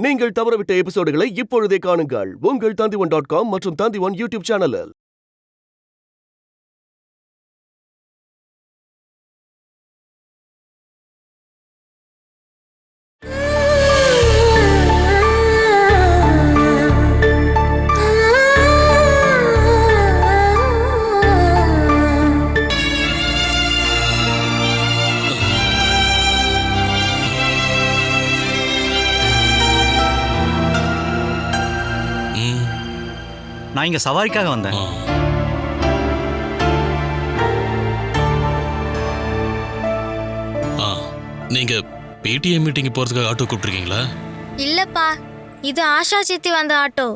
நீங்கள் தவறவிட்ட எபிசோடுகளை இப்பொழுதே காணுங்கள் உங்கள் Tandivan.com மற்றும் Tandivan யூடியூப் சேனலில். நான் இங்க சவாரிக்காக வந்தேன். நீங்க பிடிஎம் மீட்டிங் போறதுக்காக ஆட்டோ கூப்பிட்டுருக்கீங்களா? இல்லப்பா, இது ஆஷா சித்தி வந்த ஆட்டோ.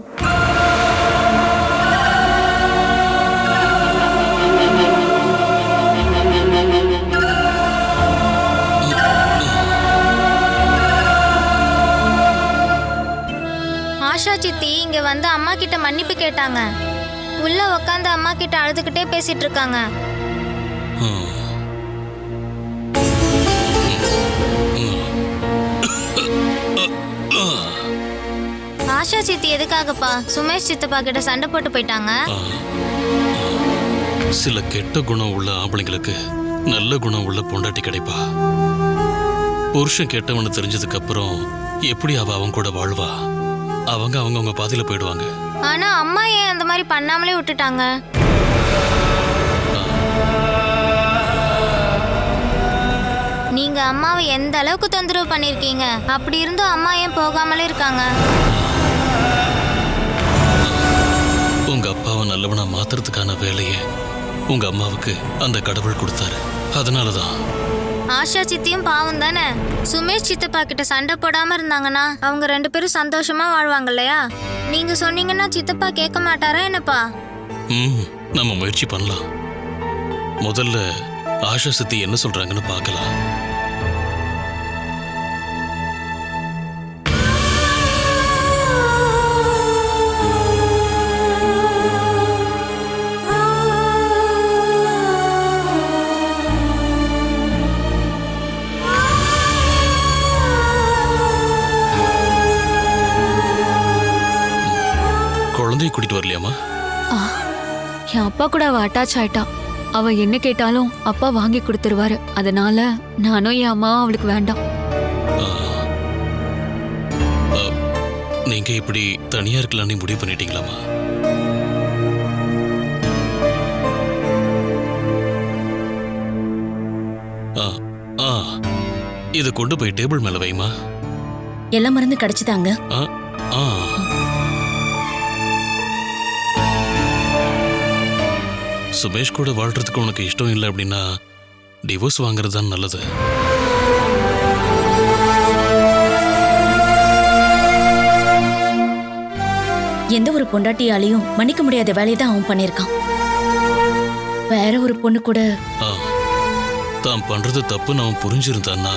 ஆஷா சித்தி இங்க வந்து அம்மா கிட்ட மன்னிப்பு கேட்டாங்க. உள்ள உட்காந்து அம்மா கிட்ட அழுதுகிட்டே பேசிட்டு இருக்காங்க. ஆஷா சித்தி எதுக்காகப்பா சுமேஷ் சித்தப்பா கிட்ட சண்டை போட்டு போயிட்டாங்க? சில கெட்ட குணம் உள்ள ஆம்பளைங்களுக்கு நல்ல குணம் உள்ள பொண்டாட்டி கிடைப்பா. புருஷன் கெட்டவனு தெரிஞ்சதுக்கு அப்புறம் எப்படி அவன் கூட வாழ்வா? அவங்க பாதையில போயிடுவாங்க. ஆனா அம்மா ஏன் அந்த மாதிரி பண்ணாமலே விட்டுட்டாங்க? நீங்க அம்மாவை எந்த அளவுக்கு தொந்தரவு பண்ணிருக்கீங்க, அப்படி இருந்தும் அம்மா ஏன் போகாமலே இருக்காங்க? உங்க அப்பாவை நல்லவனா மாத்துறதுக்கான வேலையை உங்க அம்மாவுக்கு அந்த கடவுள் கொடுத்தாரு. அதனாலதான். ஆஷா சித்தியும் பாவம் தானே. சுமேஷ் சித்தப்பா கிட்ட சண்டை போடாம இருந்தாங்கன்னா அவங்க 2 பேரும் சந்தோஷமா வாழ்வாங்க இல்லையா? நீங்க சொன்னீங்கன்னா சித்தப்பா கேட்க மாட்டாரா என்னப்பா? நம்ம முயற்சி பண்ணலாம். முதல்ல ஆஷா சித்தி என்ன சொல்றாங்கன்னு பார்க்கலாம். குழந்தைய கூட்டிட்டு வரலையாமா? என் அப்பா கூட அவ அட்டாச் ஆயிட்டா. அவ என்ன கேட்டாலும் அப்பா வாங்கி கொடுத்துருவாரு. அதனால நானும் என் அம்மா அவளுக்கு வேண்டாம். நீங்க இப்படி தனியா இருக்கலாம்னு முடிவு பண்ணிட்டீங்களாமா? இதை கொண்டு போய் டேபிள் மேல வைமா. எல்லா மருந்து கிடைச்சுதாங்க. சுமேஷ் கூட வாழ்றதுக்கு உனக்கு இஷ்டம் இல்லை அப்படின்னா டிவோர்ஸ் வாங்குறது தான் நல்லது. எந்த ஒரு பொண்டாட்டியாலையும் மன்னிக்க முடியாத வேலையை தான் அவன் பண்ணிருக்கான். வேற ஒரு பொண்ணு கூட தான் பண்றது தப்புன்னு அவன் புரிஞ்சிருந்தான்னா,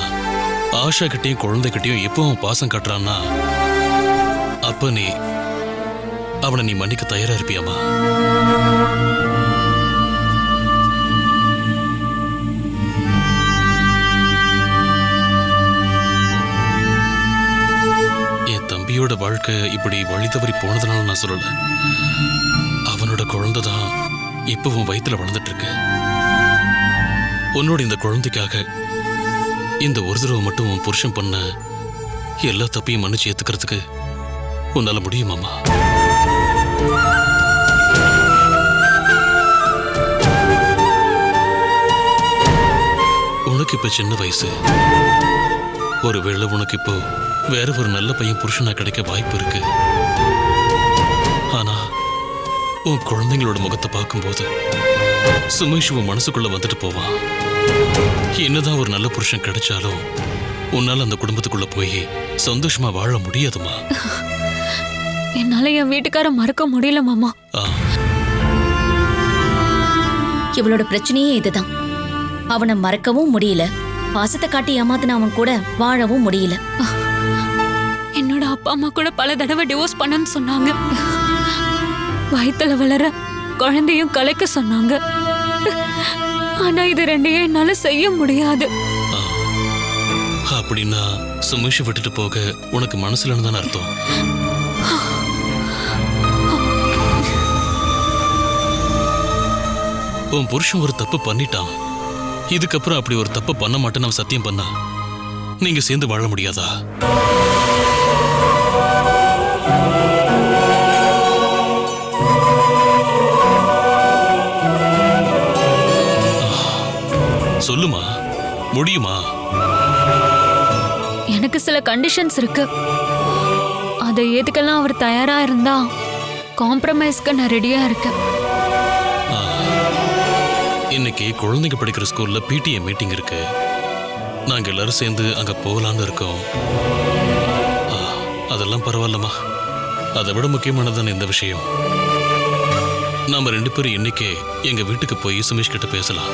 ஆஷா கிட்டையும் குழந்தைகிட்டையும் எப்போ அவன் பாசம் காட்டுறான்னா, அப்ப நீ அவனை நீ மன்னிக்க தயாரா இருப்பியாமா? தம்பியோட வாழ்க்கை இப்படி வழி தவறி போனதுனால நான் சொல்லல. அவனோட குழந்தை தான் இப்பவும் வயித்துல வளர்ந்துட்டு இருக்கு. உன்னோட இந்த குழந்தைக்காக இந்த ஒரு தடவை மட்டும் உன் புருஷன் பண்ண எல்லா தப்பையும் மன்னிச்சு ஏத்துக்கிறதுக்கு உன்னால முடியுமாமா? உனக்கு இப்ப சின்ன வயசு. ஒருவேளை உனக்கு இப்போ வேற ஒரு நல்ல பையன் புருஷனா கிடைக்க வாய்ப்பு இருக்கு. ஆனா உன் குழந்தைங்களோட முகத்தை பார்க்கும்போது சுமேஷ் உன் மனசுக்குள்ள வந்துட்டு போவான். என்னதான் ஒரு நல்ல புருஷன் கிடைச்சாலும் உன்னால அந்த குடும்பத்துக்குள்ள போய் சந்தோஷமா வாழ முடியாதுமா. என்னால என் வீட்டுக்கார மறக்க முடியல மாமா. இவளோட பிரச்சனையே இதுதான். அவனை மறக்கவும் முடியல, பாசத்தை காட்டி ஏமாத்தின அவன் கூட வாழவும் முடியல. என்னோட அப்பா அம்மா கூட பல தடவை டிவோர்ஸ் பண்ணன்னு சொன்னாங்க. வயித்துல வளர குழந்தையும் கலைக்க சொன்னாங்க. ஆனா இது ரெண்டையும் என்னால செய்ய முடியாது. அப்படின்னா சுமேஷை விட்டுட்டு போக உனக்கு மனசுலன்னு தானே அர்த்தம்? உன் புருஷன் ஒரு தப்பு பண்ணிட்டான். இதுக்கப்புறம் அப்படி ஒரு தப்பு பண்ண மாட்டேன்னு அவன் சத்தியம் பண்ணா நீங்க சேர்ந்து வாழ முடியாதா? சொல்லுமா, முடியுமா? எனக்கு சில கண்டிஷன்ஸ் இருக்கு. அதை ஏத்துக்கெல்லாம் அவர் தயாரா இருந்தா காம்ப்ரமைஸ்க்கு நான் ரெடியா இருக்கேன். இன்னைக்கு குழந்தைங்க படிக்கிற ஸ்கூல்ல பிடிஏ மீட்டிங் இருக்கு. நாங்க எல்லாரும் சேர்ந்து அங்க போகலான்னு இருக்கோம். அதெல்லாம் பரவாயில்லம்மா. அதை விட முக்கியமானதான இந்த விஷயம். நாம 2 பேரும் இன்னைக்கே எங்க வீட்டுக்கு போய் சுமேஷ் கிட்ட பேசலாம்.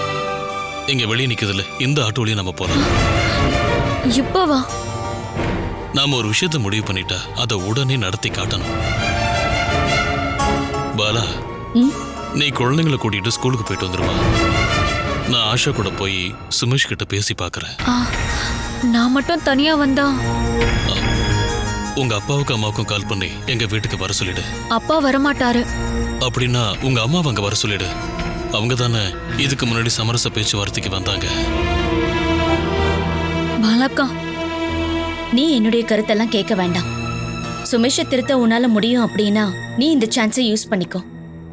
எங்க வெளியே நிக்கிறதுல இந்த ஆட்டோ வழியா நம்ம போலாம். இப்பவா? நாம ஒரு விஷயத்தை முடிவு பண்ணிட்டா அதை உடனே நடத்தி காட்டணும். பாலா, நீ குழந்தைங்களை கூட்டிட்டு ஸ்கூலுக்கு போயிட்டு வந்துருவா. நான் ஆஷா கூட போய் சுமேஷ் கிட்ட பேசி பார்க்கறேன். நான் மட்டும் தனியா வந்தா? உங்க அப்பாவுக்கும் அம்மாவுக்கும் கால் பண்ணி எங்க வீட்டுக்கு வர சொல்லிடு. அப்பா வரமாட்டாரு. அப்படின்னா உங்க அம்மாவை அங்க வர சொல்லிடு. அவங்க தானே இதுக்கு முன்னாடி சமரச பேச்சுவார்த்தைக்கு வந்தாங்க. பாலக்கா, நீ என்னுடைய கருத்தெல்லாம் கேட்க வேண்டாம். சுமேஷை திருத்த உன்னால முடியும் அப்படின்னா நீ இந்த சான்ஸை யூஸ் பண்ணிக்கோ.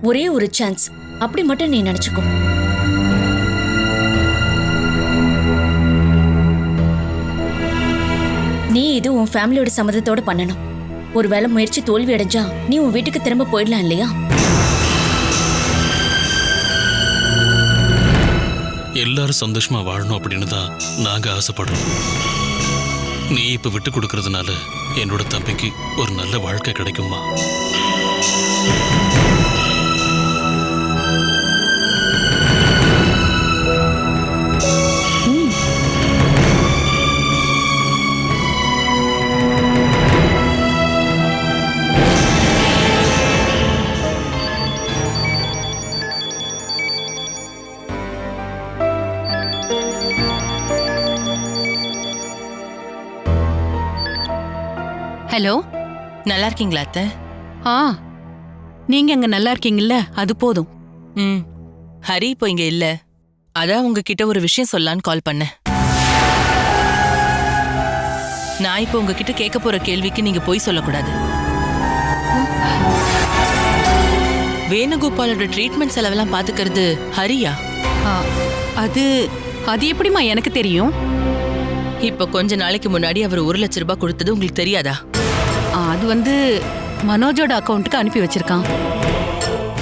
ஒரே ஒரு சான்ஸ், அப்படி மட்டும் நீ நினைச்சுக்கோ. நீ இது உன் ஃபேமிலியோட சம்மதத்தோட பண்ணணும். ஒருவேளை முயற்சி தோல்வி அடைஞ்சா நீ உன் வீட்டுக்கு திரும்ப போயிடலாம் இல்லையா? எல்லாரும் சந்தோஷமா வாழணும் அப்படின்னு தான் நாங்க ஆசைப்படுறோம். நீ இப்ப விட்டு கொடுக்கறதுனால என்னோட தம்பிக்கு ஒரு நல்ல வாழ்க்கை கிடைக்குமா? ஹலோ, நல்லா இருக்கீங்களா அத்தை? நீங்க அங்க நல்லா இருக்கீங்கல்ல? அது போதும். ஹரி இப்போ இங்க இல்ல. அதான் உங்ககிட்ட ஒரு விஷயம் சொல்லலான்னு கால் பண்ணேன். நான் இப்போ உங்ககிட்ட கேட்க போற கேள்விக்கு நீங்க போய் சொல்லக்கூடாது. வேணுகோபாலோட ட்ரீட்மெண்ட் செலவெல்லாம் பாத்துக்கிறது ஹரியா? அது எப்படிமா எனக்கு தெரியும்? இப்ப கொஞ்ச நாளைக்கு முன்னாடி அவர் 1 லட்சம் ரூபாய் கொடுத்தது உங்களுக்கு தெரியாதா? அது மனோஜோட அக்கௌண்ட்டுக்கு அனுப்பி வச்சிருக்கான்.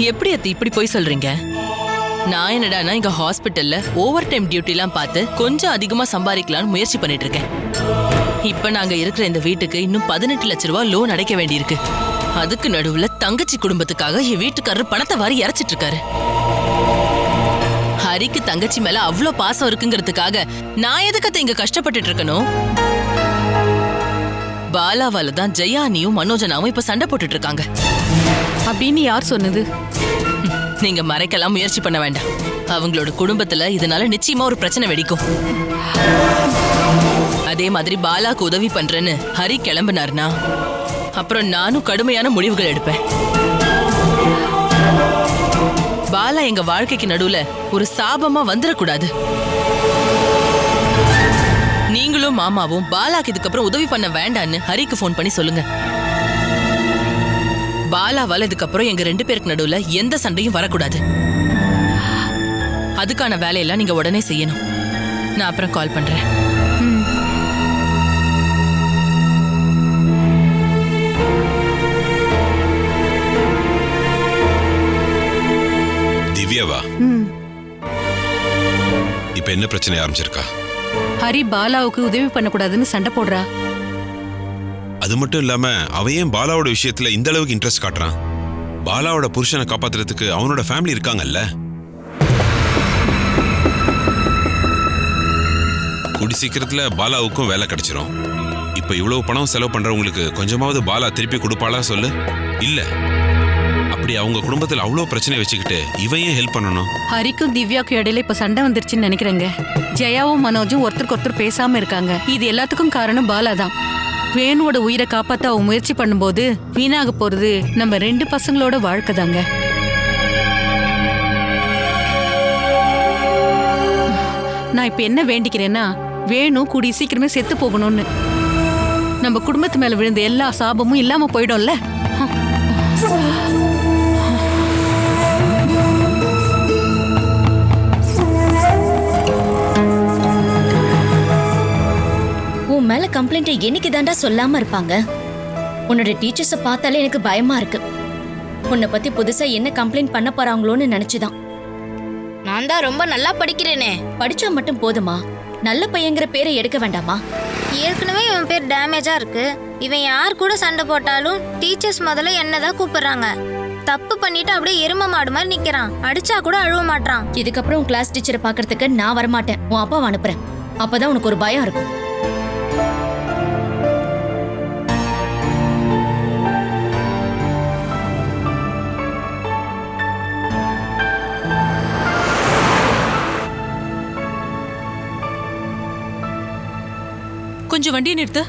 எப்படி அத்தை இப்படி போய் சொல்றீங்க? நான் என்னடானா இங்க ஹாஸ்பிட்டல்ல ஓவர் டைம் டியூட்டிலாம் பார்த்து கொஞ்சம் அதிகமா சம்பாதிக்கலாம்னு முயற்சி பண்ணிட்டு இருக்கேன். இப்ப நாங்க இருக்கிற இந்த வீட்டுக்கு இன்னும் 18 லட்சம் ரூபாய் லோன் அடைக்க வேண்டியிருக்கு. அதுக்கு நடுவுல தங்கச்சி குடும்பத்துக்காக என் வீட்டுக்காரர் பணத்தை வாரி இறைச்சிட்டு இருக்காரு. ஹரிக்கு தங்கச்சி மேல அவ்வளோ பாசம் இருக்குங்கிறதுக்காக நான் எதுக்கு இங்க கஷ்டப்பட்டுட்டு இருக்கணும்? பாலாவால தான் ஜெயானியும் மனோஜனாவும் இப்ப சண்டை போட்டுட்டு இருக்காங்க. அப்படின்னு யார் சொன்னது? நீங்க மறைக்கலாம் முயற்சி பண்ண வேண்டாம். அவங்களோட குடும்பத்துல இதனால நிச்சயமா ஒரு பிரச்சனை வெடிக்கும். அதே மாதிரி பாலாக்கு உதவி பண்றேன்னு ஹரி கிளம்பினார்னா அப்புறம் நானும் கடுமையான முடிவுகள் எடுப்பேன். பாலா எங்க வாழ்க்கைக்கு நடுவுல ஒரு சாபமா வந்துடக்கூடாது. நீங்களும் மாமாவும் பாலாக்கு இதுக்கப்புறம் உதவி பண்ண வேண்டான்னு ஹரிக்கு ஃபோன் பண்ணி சொல்லுங்க. பாலாவால இதுக்கப்புறம் எங்க 2 பேருக்கு நடுவுல எந்த சண்டையும் வரக்கூடாது. அதுக்கான வேலையெல்லாம் நீங்க உடனே செய்யணும். நான் அப்புறம் கால் பண்றேன். திவ்யாவா? இப்ப என்ன பிரச்சனை ஆரம்பிச்சிருக்கா? ஹரி பாலாவுக்கு உதவி பண்ணக்கூடாதுன்னு சண்டை போடுறா. அது மட்டும் இல்லாம அவன் ஏன் பாலாவோட விஷயத்துல இந்த அளவுக்கு இன்ட்ரெஸ்ட் காட்டுறான்? பாலாவோட புருஷனை காப்பாத்துறதுக்கு அவனோட ஃபேமிலி இருக்காங்கல்ல. கூடி சீக்கிரத்துல பாலாவுக்கும் வேலை கிடைச்சிரும். இப்ப இவ்வளவு பணம் செலவு பண்றவங்களுக்கு கொஞ்சமாவது பாலா திருப்பி கொடுப்பாளா சொல்லு? இல்ல. அப்ப அப்படி அவங்க குடும்பத்துல அவ்வளோ பிரச்சனை வச்சுக்கிட்டு இவன் ஏன் ஹெல்ப் பண்ணணும்? ஹரிக்கும் திவ்யாக்கும் இடையில இப்ப சண்டை வந்துருச்சுன்னு நினைக்கிறேங்க. ஜெயாவும் மனோஜும் ஒருத்தருக்கு ஒருத்தர் பேசாம இருக்காங்க. இது எல்லாத்துக்கும் காரணம் பாலா தான். வேணுவோட உயிரை காப்பாத்த அவன் முயற்சி பண்ணும்போது வீணாக போறது நம்ம 2 பசங்களோட வாழ்க்கை தாங்க. நான் இப்ப என்ன வேண்டிக்கிறேன்னா, வேணு கூடி சீக்கிரமே செத்து போகணும்னு. நம்ம குடும்பத்து மேல விழுந்த எல்லா சாபமும் இல்லாம போயிடும்ல. உன் மேல கம்ப்ளைண்ட் என்னைக்கு தாண்டா சொல்லாம இருப்பாங்க? உன்னோட டீச்சர்ஸ பார்த்தாலே எனக்கு பயமா இருக்கு. உன்னை பத்தி புதுசா என்ன கம்ப்ளைண்ட் பண்ண போறாங்களோன்னு நினைச்சுதான். நான் தான் ரொம்ப நல்லா படிக்கிறேனே. படிச்சா மட்டும் போதுமா? நல்ல பையங்கிற பேரை எடுக்க வேண்டாமா? ஏற்கனவே இவன் பேர் டேமேஜா இருக்கு. இவன் யார் கூட சண்டை போட்டாலும் டீச்சர்ஸ் முதல்ல என்னதான் கூப்பிடுறாங்க. தப்பு பண்ணிட்டு அப்படியே எரும மாடு மாதிரி நிக்கிறான். அடிச்சா கூட அழுவ மாட்டான். இதுக்கப்புறம் உன் கிளாஸ் டீச்சரை பாக்குறதுக்கு நான் வரமாட்டேன். உன் அப்பாவை அனுப்புறேன். அப்பதான் உனக்கு ஒரு பயம் இருக்கும். கொஞ்சம் வண்டியை நிறுத்து.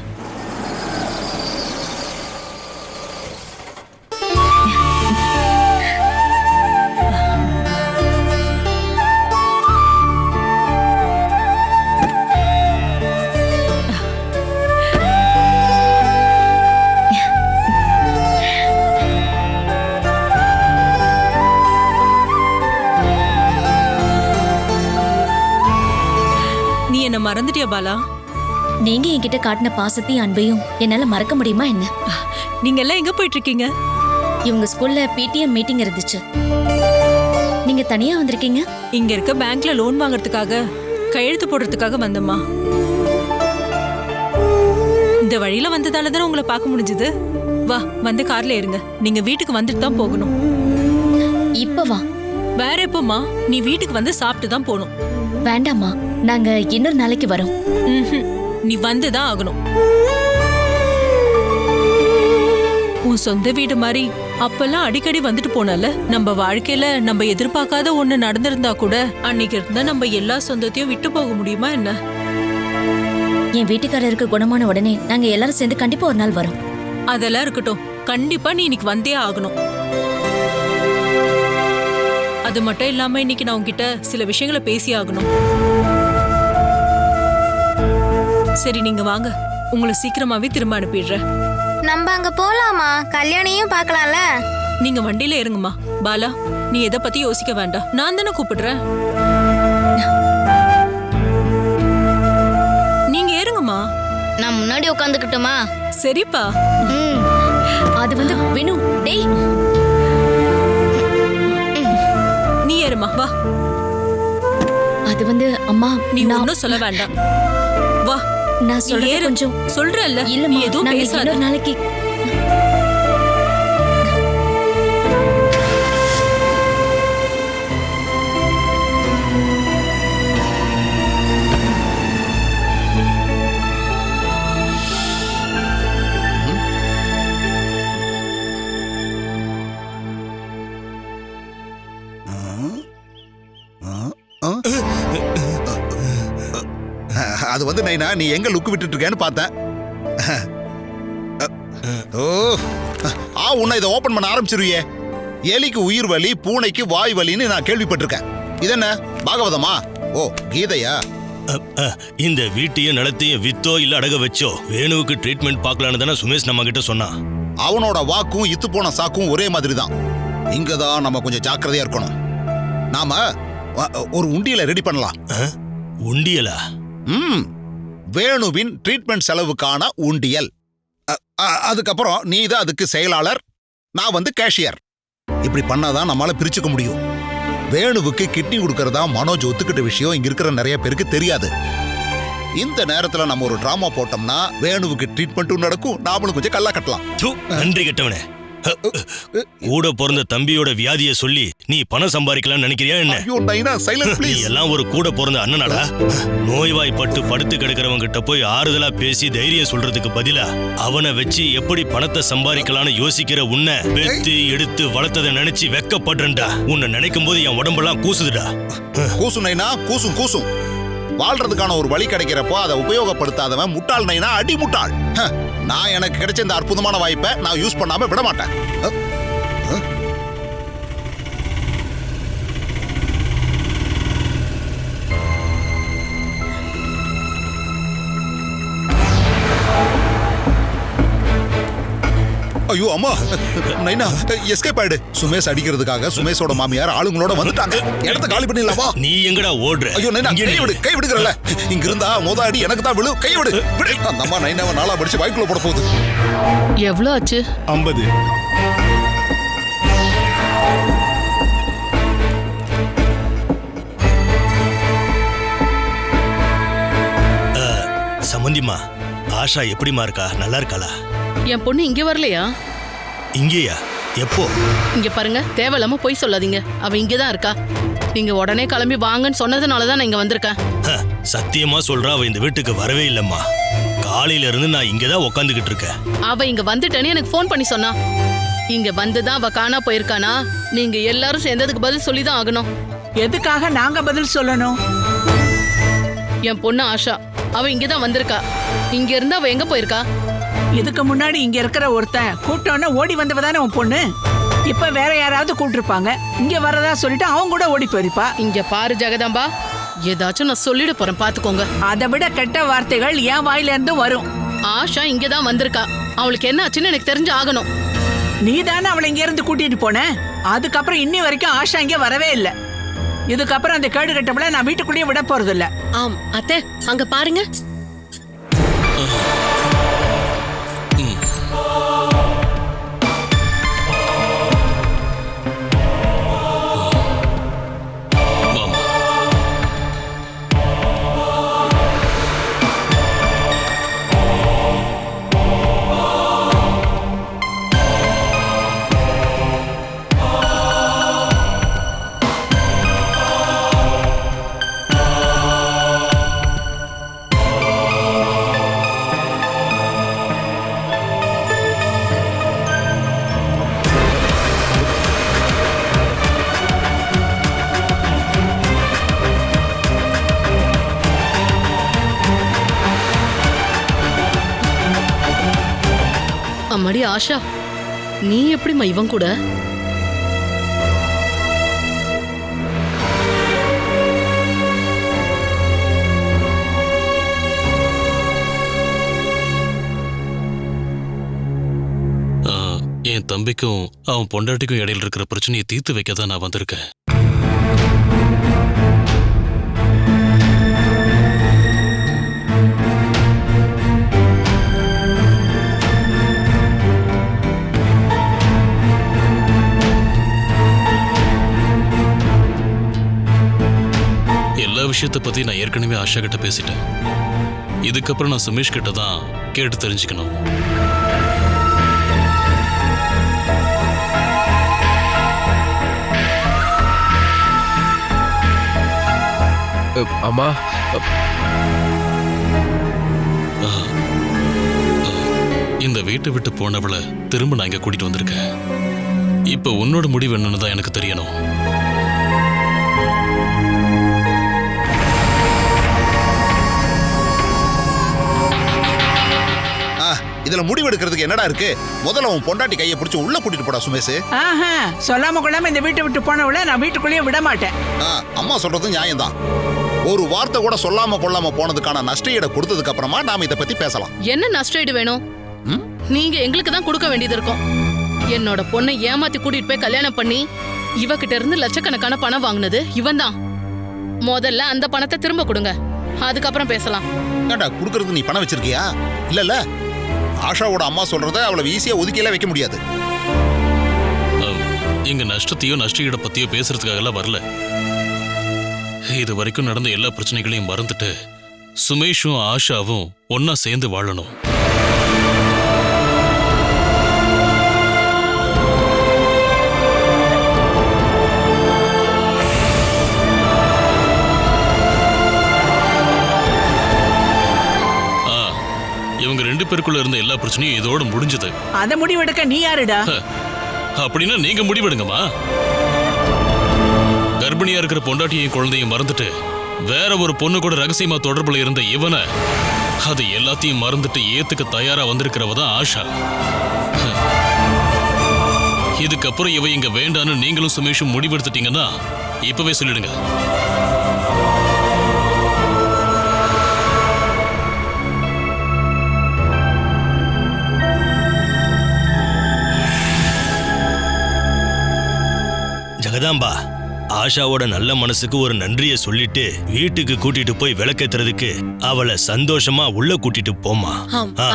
நீ என்ன மறந்துட்டியா பாலா? நீங்க என்கிட்ட காட்டின பாசத்தையும் அன்பையும் என்னால மறக்க முடியுமா என்ன? நீங்க எல்லாம் எங்க போயிட்டு இருக்கீங்க? இவங்க ஸ்கூல்ல பிடிஎம் மீட்டிங் இருந்துச்சு. நீங்க தனியா வந்திருக்கீங்க? இங்க இருக்க பேங்க்ல லோன் வாங்குறதுக்காக கையெழுத்து போடுறதுக்காக வந்தம்மா. இந்த வழியில வந்ததால தானே உங்களை பார்க்க முடிஞ்சது. வா, வந்து கார்ல ஏறுங்க. நீங்க வீட்டுக்கு வந்துட்டு தான் போகணும். இப்ப வா. வேற எப்பமா? நீ வீட்டுக்கு வந்து சாப்பிட்டு தான் போகணும். வேண்டாமா, நாங்க இன்னொரு நாளைக்கு வரோம். நீ வந்துதான் ஆகணும். உன் சொந்த வீடு மாதிரி அப்பெல்லாம் அடிக்கடி வந்துட்டு போனல. நம்ம வாழ்க்கையில நம்ம எதிர்பார்க்காத ஒண்ணு நடந்திருந்தா கூட அன்னைக்கு இருந்தா நம்ம எல்லா சொந்தத்தையும் விட்டு போக முடியுமா என்ன? என் வீட்டுக்காரருக்கு குணமான உடனே நாங்க எல்லாரும் சேர்ந்து கண்டிப்பா ஒரு நாள் வரோம். அதெல்லாம் இருக்கட்டும். கண்டிப்பா நீ இன்னைக்கு வந்தே ஆகணும். அது மட்டும் இல்லாம இன்னைக்கு நான் உன்கிட்ட சில விஷயங்களை பேசி ஆகணும். சரி, நீங்க வாங்க. உங்களை சீக்கிரமாவே திரும்ப அனுப்பிடுறேன். நம்ம அங்க போலாமா? கல்யாணியும் பார்க்கலாம்ல. நீங்க வண்டியில ஏறுங்கம்மா. பாலா, நீ எதை பத்தி யோசிக்க வேண்டாம். நான் தானே கூப்பிடுறேன். நீங்க ஏறுங்கம்மா. நான் முன்னாடி உட்காந்துக்கிட்டுமா? சரிப்பா. அது வந்து வினு, டேய் நீ ஏறுமா, வா. அது வந்து அம்மா, நீ ஒன்னும் சொல்ல வேண்டாம். வா, நான் சொல்றேன். கொஞ்சம் சொல்றல்ல. இல்ல, நீ எதுவும் நாங்க பேசாத. இன்னொரு நாளைக்கு. அது வந்து நைனா, நீ எங்க லுக்கு விட்டுட்டு இருக்கேன்னு பார்த்தேன். உன்னை இதை ஓபன் பண்ண ஆரம்பிச்சிருவியே. எலிக்கு உயிர் வலி, பூனைக்கு வாய் வலின்னு நான் கேள்விப்பட்டிருக்கேன். இது என்ன பாகவதமா? ஓ, கீதையா? இந்த வீட்டையும் நிலத்தையும் வித்தோ இல்ல அடக வச்சோ வேணுவுக்கு ட்ரீட்மெண்ட் பார்க்கலான்னு தானே சுமேஷ் நம்ம கிட்ட சொன்னான். அவனோட வாக்கும் இத்து போன சாக்கும் ஒரே மாதிரி தான். இங்கதான் நம்ம கொஞ்சம் ஜாக்கிரதையா இருக்கணும். நாம ஒரு உண்டியலை ரெடி பண்ணலாம். உண்டியலா? வேணுவின் ட்ரீட்மெண்ட் செலவுக்கான உண்டியல். அதுக்கப்புறம் நீ தான் அதுக்கு செயலாளர், நான் வந்து கேஷியர். இப்படி பண்ணாதான் நம்மளால பிரிச்சுக்க முடியும். வேணுவுக்கு கிட்னி கொடுக்கறதா மனோஜ் ஒத்துக்கிட்ட விஷயம் இங்க இருக்கிற நிறைய பேருக்கு தெரியாது. இந்த நேரத்துல நம்ம ஒரு டிராமா போட்டோம்னா வேணுவுக்கு ட்ரீட்மெண்ட்டும் நடக்கும், நாமளும் கொஞ்சம் கல்லா கட்டலாம். நன்றி கெட்டவனே. கூட பிறந்த தம்பியோட வியாதியை சொல்லி நீ பணம் சம்பாதிக்கலாம்னு நினைக்கிறியா என்ன? ஐயோ நைனா சைலன்ஸ் நீ ப்ளீஸ். எல்லாம் ஒரு கூட பிறந்த அண்ணனாடா. நோய்வாய்ப்பட்டு படுத்து கிடக்கிறவங்க கிட்ட போய் ஆறுதலா பேசி தைரியம் சொல்றதுக்கு பதிலா அவனை வச்சு எப்படி பணத்தை சம்பாதிக்கலாம்னு யோசிக்கிற உன்னை வெத்து எடுத்து வளர்த்ததை நினைச்சு வெக்கப்படுறேன்டா. உன்னை நினைக்கும் போது என் உடம்பெல்லாம் கூசுதுடா. கூசும் நைனா, கூசும் கூசும். வாழ்றதுக்கான ஒரு வழி கிடைக்கிறப்போ அதை உபயோகப்படுத்தாதவன் முட்டாள் நைனா, அடி முட்டாள். நான் எனக்கு கிடைச்ச இந்த அற்புதமான வாய்ப்பை நான் யூஸ் பண்ணாம விட மாட்டேன். ஐயோ அம்மா, நைனா எஸ்கேப் ஆயிடு. சுமேஷ் அடிக்கிறதுக்காக சுமேஷோட மாமியார் ஆளுங்களோட வந்துட்டாங்க. இடத்த காலி பண்ணிடலாமா? நீ எங்கடா ஓடுற? ஐயோ நைனா, கை விடுகிறல்ல. இங்க இருந்தா மோத அடி எனக்கு தான் விழு. கை விடு. அந்த அம்மா நைனாவை நாளா படிச்சு வாய்க்குள்ள போட போகுது. எவ்வளோ ஆச்சு? 50. சம்பந்திமா, ஆஷா எப்படிமா இருக்கா? நல்லா இருக்காளா? என் பொண்ணு இங்க வரலையா? இங்கேயா? எப்போ? இங்க பாருங்க, தேவையில்லாம போய் சொல்லாதீங்க. அவ இங்கதான் இருக்கா. நீங்க உடனே கிளம்பி வாங்கன்னு சொன்னதுனாலதான் நான் இங்க வந்திருக்கேன். சத்தியமா சொல்றா, அவ இந்த வீட்டுக்கு வரவே இல்லம்மா. காலையில இருந்து நான் இங்கதான் உக்காந்துகிட்டு இருக்கேன். அவ இங்க வந்துட்டேன்னு எனக்கு ஃபோன் பண்ணி சொன்னா. இங்க வந்துதான் அவ காணா போயிருக்கானா? நீங்க எல்லாரும் சேர்ந்ததுக்கு பதில் சொல்லிதான் ஆகணும். எதுக்காக நாங்க பதில் சொல்லணும்? என் பொண்ணு ஆஷா, அவ இங்கதான் வந்திருக்கா. இங்க இருந்து அவ எங்க போயிருக்கா? இதுக்கு முன்னாடி இங்க இருக்கிற ஒருத்தன் கூட்டோன்னு ஓடி வந்தவ தானே உன் பொண்ணு. இப்ப வேற யாராவது கூட்டிருப்பாங்க. இங்க வரதா சொல்லிட்டு அவங்க கூட ஓடி போயிருப்பா. இங்க பாரு ஜெகதாம்பா, ஏதாச்சும் நான் சொல்லிட போறேன், பாத்துக்கோங்க. அதை விட கெட்ட வார்த்தைகள் என் வாயில இருந்து வரும். ஆஷா இங்கதான் வந்திருக்கா. அவளுக்கு என்ன ஆச்சுன்னு எனக்கு தெரிஞ்சு ஆகணும். நீ தானே அவளை இங்க இருந்து கூட்டிட்டு போன. அதுக்கப்புறம் இன்னி வரைக்கும் ஆஷா இங்க வரவே இல்ல. இதுக்கப்புறம் அந்த கேடு கட்டப்பல நான் வீட்டுக்குள்ளேயே விட போறது இல்ல. ஆம் அத்தை, அங்க பாருங்க. அம்மாடி ஆஷா, நீ எப்படிம்மா இவன் கூட? என் தம்பிக்கும் அவன் பொண்டாட்டிக்கும் இடையில இருக்கிற பிரச்சனையை தீர்த்து வைக்க தான் நான் வந்திருக்கேன். எல்லா விஷயத்தை பத்தி நான் ஏற்கனவே ஆஷா கிட்ட பேசிட்டேன். இதுக்கப்புறம் நான் சுமேஷ் கிட்ட தான் கேட்டு தெரிஞ்சுக்கணும். அம்மா, இந்த வீட்டை விட்டு போனவளை திரும்ப நான் இங்க கூட்டிட்டு வந்திருக்கேன். இப்ப உன்னோட முடிவு என்னன்னு தான் எனக்கு தெரியணும். இதுல முடிவு எடுக்கிறதுக்கு என்னடா இருக்கு? முதல்ல உன் பொண்டாட்டி கையை பிடிச்சு உள்ள கூட்டிட்டு போடா சுமேஷ். சொல்லாம கொள்ளாம இந்த வீட்டை விட்டு போனவள நான் வீட்டுக்குள்ளேயே விட மாட்டேன். அம்மா சொல்றது நியாயம்தான். ஒரு வார்த்தை கூட சொல்லாம கொள்ளாம போனதுக்கான நஷ்டஈட கொடுத்ததுக்கு அப்புறமா நாம இத பத்தி பேசலாம். என்ன நஷ்டஈடு வேணும்? நீங்க எங்களுக்கு தான் கொடுக்க வேண்டியது இருக்கும். என்னோட பொண்ணை ஏமாத்தி கூட்டிட்டு போய் கல்யாணம் பண்ணி இவகிட்ட இருந்து லட்சக்கணக்கான பணம் வாங்கினது இவன் தான். முதல்ல அந்த பணத்தை திரும்ப கொடுங்க, அதுக்கப்புறம் பேசலாம். ஏண்டா குடுக்கறதுக்கு நீ பணம் வச்சிருக்கியா? இல்ல ஆஷாவோட அம்மா சொல்றத அவ்வளவு ஈஸியா ஒதுக்கியெல்லாம் வைக்க முடியாது. இங்க நஷ்டத்தையோ நஷ்டஈட பத்தியோ பேசுறதுக்காக எல்லாம் வரல. இது வரைக்கும் நடந்த எல்லா பிரச்சனைகளையும் மறந்துட்டு சுமேஷும் ஆஷாவும் ஒன்னா சேர்ந்து வாழணும். பேருக்குள்ள இருந்த எல்லா பிரச்சனையும் இதோட முடிஞ்சது. அத முடிவெடுக்க நீ யாருடா? அப்படின்னா நீங்க முடிவெடுங்கம்மா. கர்ப்பிணியா இருக்கிற பொண்டாட்டியையும் குழந்தையும் மறந்துட்டு வேற ஒரு பொண்ணு கூட ரகசியமா தொடர்புல இருந்த இவனை அது எல்லாத்தையும் மறந்துட்டு ஏத்துக்க தயாரா வந்திருக்கிறவ தான் ஆஷா. இதுக்கப்புறம் இவ இங்க வேண்டான்னு நீங்களும் சுமேஷும் முடிவெடுத்துட்டீங்கன்னா இப்பவே சொல்லிடுங்க. ஜெகதாம்பா, ஆஷாவோட நல்ல மனசுக்கு ஒரு நன்றியை சொல்லிட்டு வீட்டுக்கு கூட்டிட்டு போய் விளக்கேத்துறதுக்கு அவளை சந்தோஷமா உள்ள கூட்டிட்டு போமா.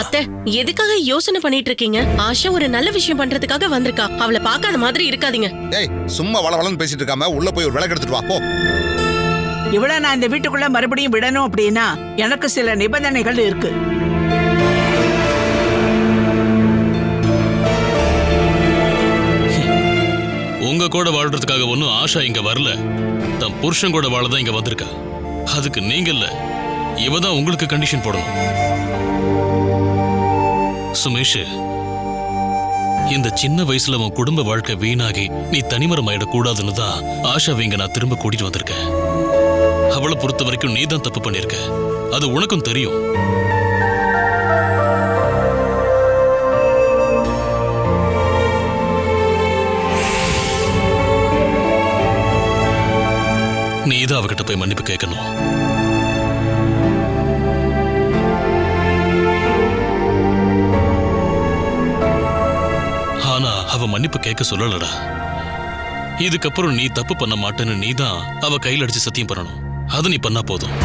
அத்தை, எதுக்காக யோசனை பண்ணிட்டு இருக்கீங்க? ஆஷா ஒரு நல்ல விஷயம் பண்றதுக்காக வந்திருக்கா. அவளை பார்க்காத மாதிரி இருக்காதீங்க. ஏய், சும்மா வளவளன்னு பேசிட்டு இருக்காம உள்ள போய் ஒரு விளக்கு எடுத்துட்டு வா போ. இவள நான் இந்த வீட்டுக்குள்ள மறுபடியும் விடணும் அப்படின்னா எனக்கு சில நிபந்தனைகள் இருக்கு. உங்க கூட வாழ்றதுக்காக ஒன்னும் ஆஷா இங்க வரல. தன் புருஷன் கூட வாழதான் இங்க வந்திருக்கா. அதுக்கு நீங்க இல்ல, இவதான் உங்களுக்கு கண்டிஷன் போடணும். சுமேஷ், இந்த சின்ன வயசுல உன் குடும்ப வாழ்க்கை வீணாகி நீ தனிமரம் ஆயிடக்கூடாதுன்னு தான் ஆஷாவை இங்க நான் திரும்ப கூட்டிட்டு வந்திருக்கேன். அவளை பொறுத்த வரைக்கும் நீ தான் தப்பு பண்ணிருக்க. அது உனக்கும் தெரியும். நீ தான் அவகிட்ட போய் மன்னிப்பு கேட்கணும். ஆனா அவ மன்னிப்பு கேட்க சொல்லலடா. இதுக்கப்புறம் நீ தப்பு பண்ண மாட்டேன்னு நீ தான் அவ கையில் அடிச்சு சத்தியம் பண்ணணும். அது நீ பண்ணா போதும்.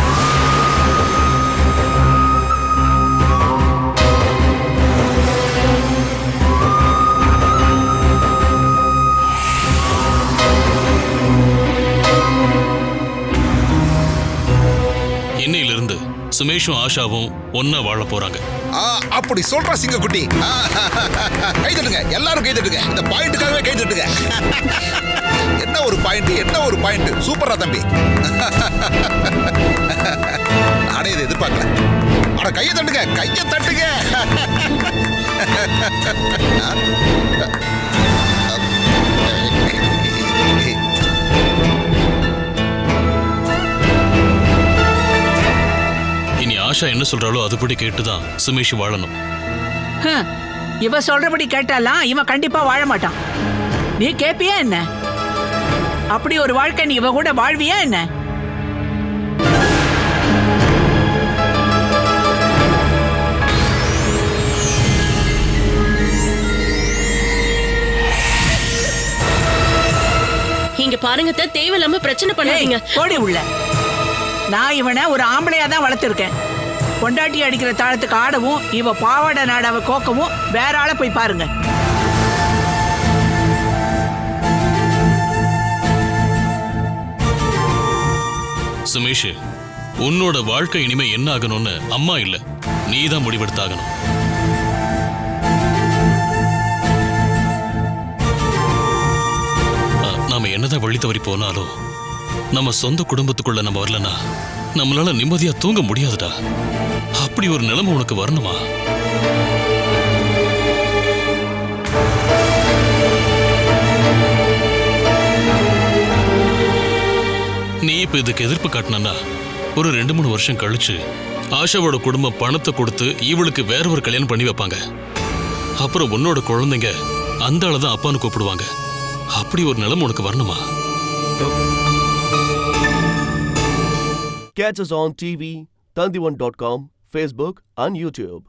இன்னையிலிருந்து சுமேஷும் ஆஷாவும் ஒன்னா வாழ போறாங்க. அப்படி சொல்றா சிங்கக்குட்டி. கை தட்டுங்க, எல்லாரும் கை தட்டுங்க. இந்த பாயிண்ட்டுக்காகவே கை தட்டுங்க. என்ன ஒரு பாயிண்ட், என்ன ஒரு பாயிண்ட். சூப்பரா தம்பி. நானே இதை எதிர்பார்க்கல. ஆனா கையை தட்டுங்க, கையை தட்டுங்க. இனி ஆஷா என்ன சொல்றாளோ அதுபடி கேட்டுதான் சுமேஷ் வாழணும். இவ சொல்றபடி கேட்டாலாம் இவன் கண்டிப்பா வாழ மாட்டான். நீ கேப்பியா என்ன? அப்படி ஒரு வாழ்க்கை நீ இவ கூட வாழ்வியா என்ன? இங்க பாருங்க, தேவையில்லாம பிரச்சனை பண்ணாதீங்க. ஓடி உள்ள. நான் இவனை ஒரு ஆம்பளையா தான் வளர்த்திருக்கேன். கொண்டாட்டி அடிக்கிற தாளத்துக்கு ஆடவும் இவ பாவாடை நாடாவை கோக்கவும் வேற ஆளை போய் பாருங்க. சுமேஷ், உன்னோட வாழ்க்கை இனிமே என்ன ஆகணும்னு அம்மா இல்ல, நீ தான் முடிவெடுத்தாகணும். நாம என்னதான் வழி தவறி போனாலும் நம்ம சொந்த குடும்பத்துக்குள்ள நம்ம வரலனா நம்மளால நிம்மதியா தூங்க முடியாதுடா. அப்படி ஒரு நிலைமை உனக்கு வரணுமா? நீ இப்ப இதுக்கு எதிர்ப்பு காட்டினா ஒரு 2-3 வருஷம் கழிச்சு ஆஷாவோட குடும்பம் பணத்தை கொடுத்து இவளுக்கு வேற ஒரு கல்யாணம் பண்ணி வைப்பாங்க. அப்புறம் உன்னோட குழந்தைங்க அந்த ஆளதான் அப்பான்னு கூப்பிடுவாங்க. அப்படி ஒரு நிலைமை உனக்கு வரணுமா? Catch us on TV, Tandivan.com, Facebook and YouTube.